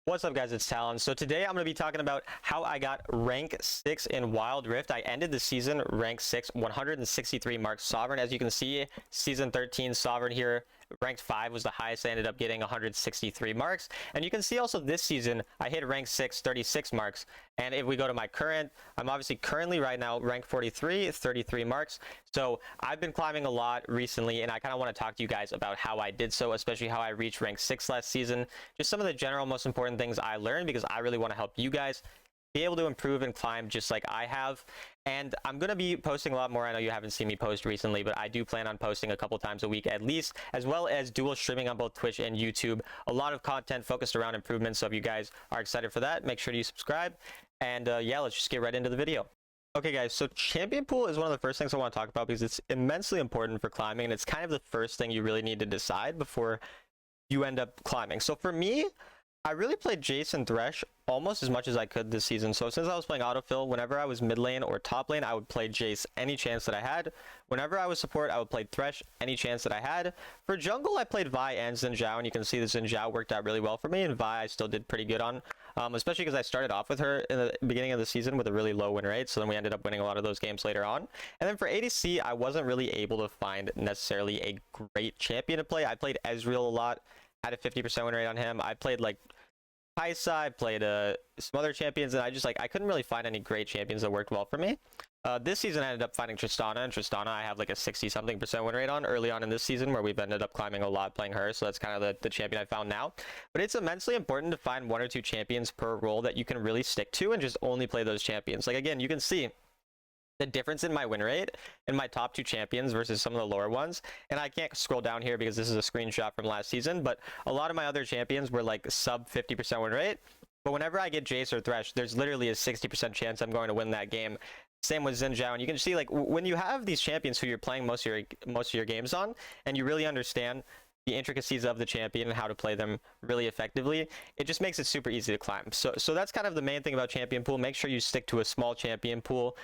What's up, guys? It's Talon. So today I'm going to be talking about how I got rank 6 in Wild Rift. I ended the season rank 6, 163 marks Sovereign. As you can see, season 13 Sovereign here, ranked 5 was the highest. I ended up getting 163 marks. And you can see also this season, I hit rank 6, 36 marks. And if we go to my current, I'm obviously currently right now rank 43, 33 marks. So I've been climbing a lot recently, and I kind of want to talk to you guys about how I did so, especially how I reached rank 6 last season. Just some of the general most important things I learned, because I really want to help you guys be able to improve and climb just like I have. And I'm going to be posting a lot more. I know you haven't seen me post recently, but I do plan on posting a couple times a week at least, as well as dual streaming on both Twitch and YouTube. A lot of content focused around improvements. So if you guys are excited for that, make sure you subscribe. And yeah, let's just get right into the video. Okay, guys, so champion pool is one of the first things I want to talk about because it's immensely important for climbing, and it's kind of the first thing you really need to decide before you end up climbing. So for me, I really played Jace and Thresh almost as much as I could this season. So since I was playing autofill, whenever I was mid lane or top lane, I would play Jace any chance that I had. Whenever I was support, I would play Thresh any chance that I had. For jungle, I played Vi and Xin Zhao, and you can see the Xin Zhao worked out really well for me, and Vi I still did pretty good on, especially because I started off with her in the beginning of the season with a really low win rate, so then we ended up winning a lot of those games later on. And then for ADC, I wasn't really able to find necessarily a great champion to play. I played Ezreal a lot, had a 50% win rate on him. I played like Kaisa, I played some other champions, and I couldn't really find any great champions that worked well for me. This season I ended up finding Tristana, and Tristana I have like a 60-something% win rate on early on in this season, where we've ended up climbing a lot playing her, so that's kind of the champion I found now. But it's immensely important to find 1 or 2 champions per role that you can really stick to and just only play those champions. Like again, you can see the difference in my win rate in my top 2 champions versus some of the lower ones. And I can't scroll down here because this is a screenshot from last season, but a lot of my other champions were like sub 50% win rate. But whenever I get Jace or Thresh, there's literally a 60% chance I'm going to win that game. Same with Xin Zhao. And you can see, like, when you have these champions who you're playing most of your games on, and you really understand the intricacies of the champion and how to play them really effectively, it just makes it super easy to climb. So that's kind of the main thing about champion pool. Make sure you stick to a small champion pool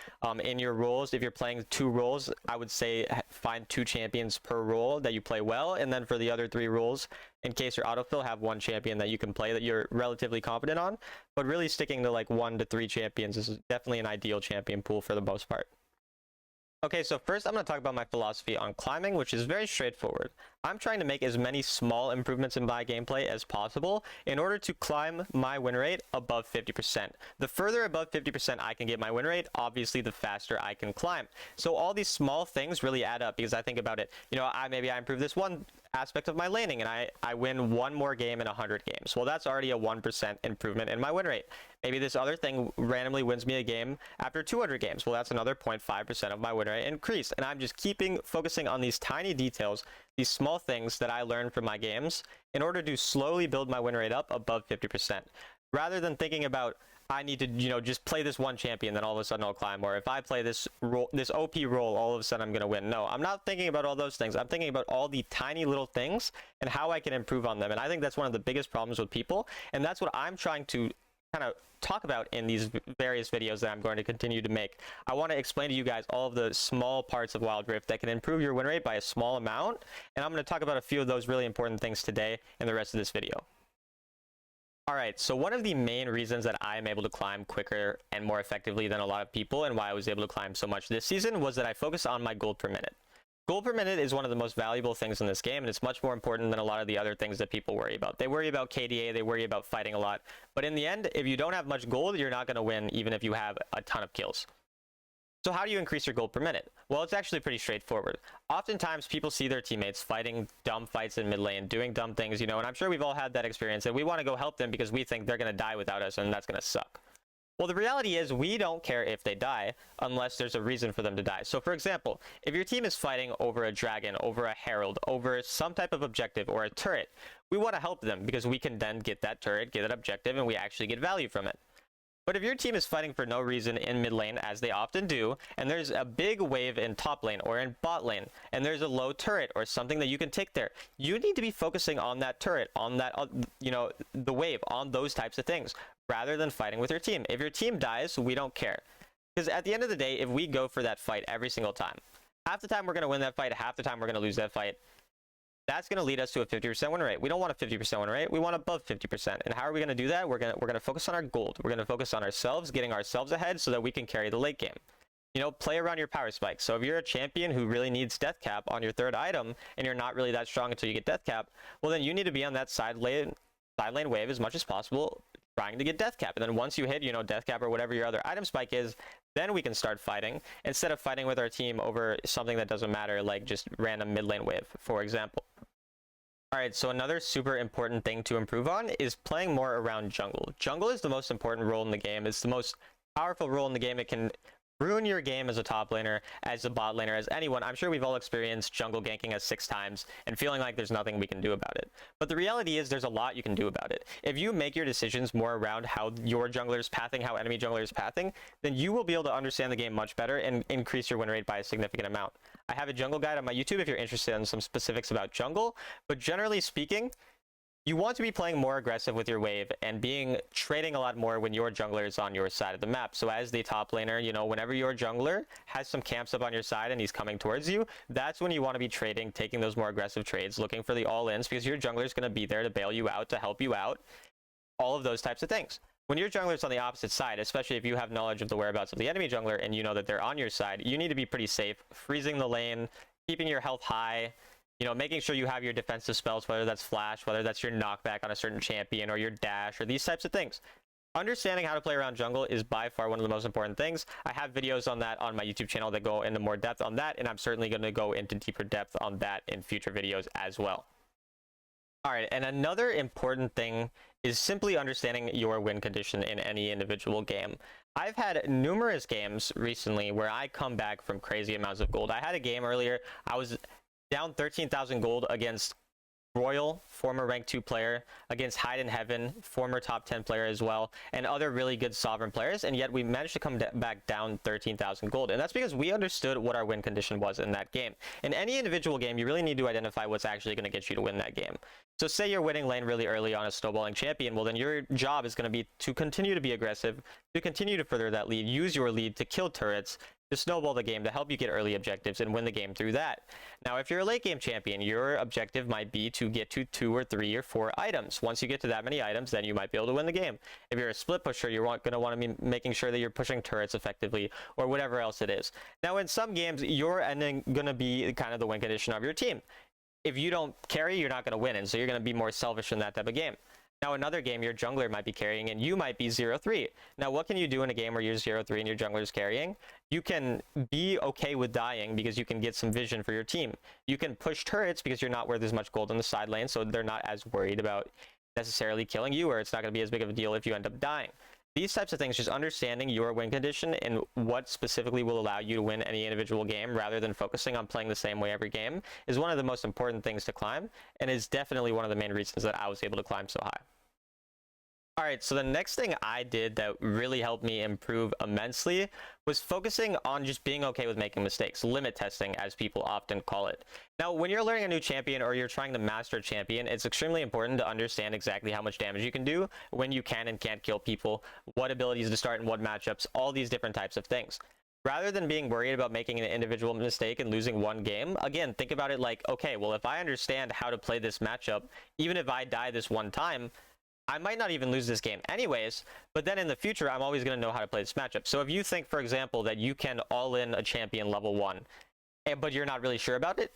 in your roles. If you're playing 2 roles, I would say find 2 champions per role that you play well, and then for the other 3 roles, in case you're autofill, have 1 champion that you can play that you're relatively confident on. But really sticking to like 1 to 3 champions is definitely an ideal champion pool for the most part. Okay, so first I'm going to talk about my philosophy on climbing, which is very straightforward. I'm trying to make as many small improvements in my gameplay as possible in order to climb my win rate above 50%. The further above 50% I can get my win rate, obviously the faster I can climb. So all these small things really add up, because I think about it, you know, maybe I improve this one aspect of my laning and I win 1 more game in 100 games. Well, that's already a 1% improvement in my win rate. Maybe this other thing randomly wins me a game after 200 games. Well, that's another 0.5% of my win rate increase. And I'm just focusing on these tiny details, these small things that I learned from my games in order to slowly build my win rate up above 50%. Rather than thinking about, I need to, you know, just play this one champion, then all of a sudden I'll climb. Or if I play this OP role, all of a sudden I'm going to win. No, I'm not thinking about all those things. I'm thinking about all the tiny little things and how I can improve on them. And I think that's one of the biggest problems with people. And that's what I'm trying to kind of talk about in these various videos that I'm going to continue to make. I want to explain to you guys all of the small parts of Wild Rift that can improve your win rate by a small amount. And I'm going to talk about a few of those really important things today in the rest of this video. Alright, so one of the main reasons that I am able to climb quicker and more effectively than a lot of people, and why I was able to climb so much this season, was that I focused on my gold per minute. Gold per minute is one of the most valuable things in this game, and it's much more important than a lot of the other things that people worry about. They worry about KDA, they worry about fighting a lot, but in the end, if you don't have much gold, you're not going to win even if you have a ton of kills. So how do you increase your gold per minute? Well, it's actually pretty straightforward. Oftentimes, people see their teammates fighting dumb fights in mid lane, doing dumb things, you know, and I'm sure we've all had that experience, and we want to go help them because we think they're going to die without us, and that's going to suck. Well, the reality is we don't care if they die unless there's a reason for them to die. So, for example, if your team is fighting over a dragon, over a herald, over some type of objective or a turret, we want to help them because we can then get that turret, get that objective, and we actually get value from it. But if your team is fighting for no reason in mid lane, as they often do, and there's a big wave in top lane or in bot lane, and there's a low turret or something that you can take there, you need to be focusing on that turret, on that, you know, the wave, on those types of things, rather than fighting with your team. If your team dies, we don't care. Because at the end of the day, if we go for that fight every single time, half the time we're going to win that fight, half the time we're going to lose that fight, that's going to lead us to a 50% win rate. We don't want a 50% win rate. We want above 50%. And how are we going to do that? We're going to focus on our gold. We're going to focus on ourselves, getting ourselves ahead so that we can carry the late game. You know, play around your power spike. So if you're a champion who really needs death cap on your third item and you're not really that strong until you get death cap, well, then you need to be on that side lane wave as much as possible, trying to get death cap. And then once you hit, you know, death cap or whatever your other item spike is, then we can start fighting instead of fighting with our team over something that doesn't matter, like just random mid lane wave, for example. All right, so another super important thing to improve on is playing more around jungle. Jungle is the most important role in the game. It's the most powerful role in the game. It can ruin your game as a top laner, as a bot laner, as anyone. I'm sure we've all experienced jungle ganking us 6 times and feeling like there's nothing we can do about it. But the reality is there's a lot you can do about it. If you make your decisions more around how your jungler is pathing, how enemy jungler is pathing, then you will be able to understand the game much better and increase your win rate by a significant amount. I have a jungle guide on my YouTube if you're interested in some specifics about jungle, but generally speaking, you want to be playing more aggressive with your wave and trading a lot more when your jungler is on your side of the map. So as the top laner, you know, whenever your jungler has some camps up on your side and he's coming towards you, that's when you want to be trading, taking those more aggressive trades, looking for the all-ins, because your jungler is going to be there to bail you out, to help you out, all of those types of things. When your jungler is on the opposite side, especially if you have knowledge of the whereabouts of the enemy jungler and you know that they're on your side, you need to be pretty safe, freezing the lane, keeping your health high, you know, making sure you have your defensive spells, whether that's flash, whether that's your knockback on a certain champion or your dash or these types of things. Understanding how to play around jungle is by far one of the most important things. I have videos on that on my YouTube channel that go into more depth on that, and I'm certainly going to go into deeper depth on that in future videos as well. All right, and another important thing is simply understanding your win condition in any individual game. I've had numerous games recently where I come back from crazy amounts of gold. I had a game earlier, I was down 13,000 gold against Royal, former rank 2 player, against Hide in Heaven, former top 10 player as well, and other really good sovereign players, and yet we managed to come back down 13,000 gold. And that's because we understood what our win condition was in that game. In any individual game, you really need to identify what's actually going to get you to win that game. So say you're winning lane really early on a snowballing champion, well then your job is going to be to continue to be aggressive, to continue to further that lead, use your lead to kill turrets, to snowball the game, to help you get early objectives and win the game through that. Now, if you're a late game champion, your objective might be to get to 2 or 3 or 4 items. Once you get to that many items, then you might be able to win the game. If you're a split pusher, you're going to want to be making sure that you're pushing turrets effectively or whatever else it is. Now, in some games, you're going to be kind of the win condition of your team. If you don't carry, you're not going to win, and so you're going to be more selfish in that type of game. Now, another game, your jungler might be carrying, and you might be 0-3. Now, what can you do in a game where you're 0-3 and your jungler is carrying? You can be okay with dying because you can get some vision for your team. You can push turrets because you're not worth as much gold on the side lane, so they're not as worried about necessarily killing you, or it's not going to be as big of a deal if you end up dying. These types of things, just understanding your win condition and what specifically will allow you to win any individual game rather than focusing on playing the same way every game, is one of the most important things to climb, and is definitely one of the main reasons that I was able to climb so high. All right, so the next thing I did that really helped me improve immensely was focusing on just being okay with making mistakes, limit testing as people often call it. Now, when you're learning a new champion or you're trying to master a champion, it's extremely important to understand exactly how much damage you can do, when you can and can't kill people, what abilities to start in what matchups, all these different types of things. Rather than being worried about making an individual mistake and losing one game, again, think about it like, okay, well, if I understand how to play this matchup, even if I die this one time, I might not even lose this game anyways, but then in the future, I'm always going to know how to play this matchup. So if you think, for example, that you can all-in a champion level 1, but you're not really sure about it,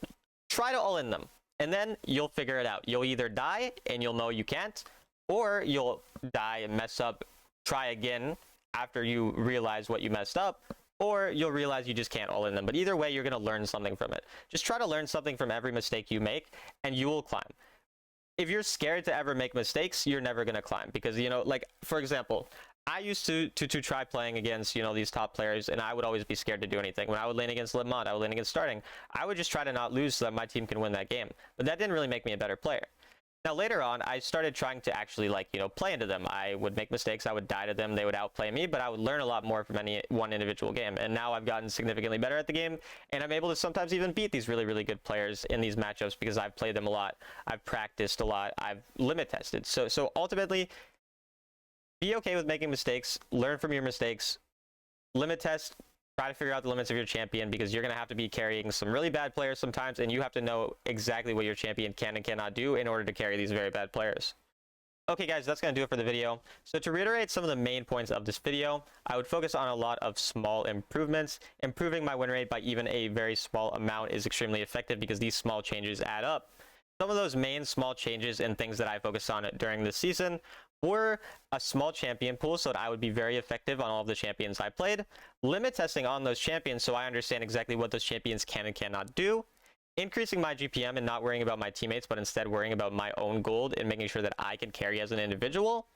try to all-in them, and then you'll figure it out. You'll either die, and you'll know you can't, or you'll die and mess up, try again after you realize what you messed up, or you'll realize you just can't all-in them. But either way, you're going to learn something from it. Just try to learn something from every mistake you make, and you will climb. If you're scared to ever make mistakes, you're never going to climb, because, you know, like, for example, I used to try playing against, you know, these top players, and I would always be scared to do anything. When I would lane against Lemont, I would lane against starting, I would just try to not lose so that my team can win that game. But that didn't really make me a better player. Now, later on, I started trying to actually, like, you know, play into them. I would make mistakes, I would die to them, they would outplay me, but I would learn a lot more from any one individual game. And now I've gotten significantly better at the game, and I'm able to sometimes even beat these really, really good players in these matchups because I've played them a lot, I've practiced a lot, I've limit tested. So ultimately, be okay with making mistakes, learn from your mistakes, limit test, try to figure out the limits of your champion, because you're going to have to be carrying some really bad players sometimes, and you have to know exactly what your champion can and cannot do in order to carry these very bad players. Okay guys, that's going to do it for the video. So to reiterate some of the main points of this video, I would focus on a lot of small improvements. Improving my win rate by even a very small amount is extremely effective because these small changes add up. Some of those main small changes and things that I focused on during the season were a small champion pool so that I would be very effective on all of the champions I played, limit testing on those champions so I understand exactly what those champions can and cannot do, increasing my GPM and not worrying about my teammates, but instead worrying about my own gold and making sure that I can carry as an individual,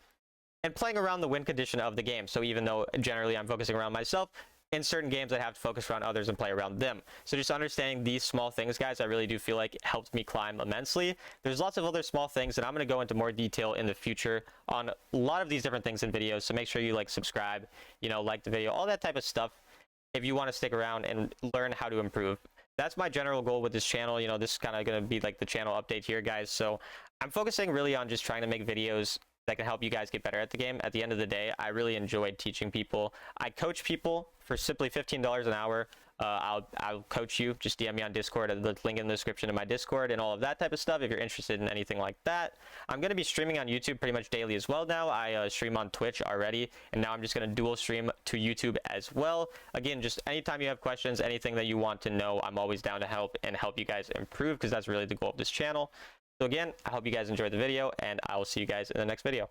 and playing around the win condition of the game. So even though generally I'm focusing around myself, in certain games I have to focus around others and play around them. So just understanding these small things, guys, I really do feel like it helped me climb immensely. There's lots of other small things, and I'm going to go into more detail in the future on a lot of these different things in videos. So make sure you subscribe, like the video, all that type of stuff, if you want to stick around and learn how to improve. That's my general goal with this channel. This is kind of going to be like the channel update here, guys. So I'm focusing really on just trying to make videos that can help you guys get better at the game. At the end of the day, I really enjoyed teaching people. I coach people for simply $15 an hour. I'll coach you. Just DM me on Discord. The link in the description to my Discord and all of that type of stuff if you're interested in anything like that. I'm going to be streaming on YouTube pretty much daily as well now. I stream on Twitch already, and now I'm just going to dual stream to YouTube as well. Again, just anytime you have questions, anything that you want to know, I'm always down to help and help you guys improve, because that's really the goal of this channel. So again, I hope you guys enjoyed the video, and I will see you guys in the next video.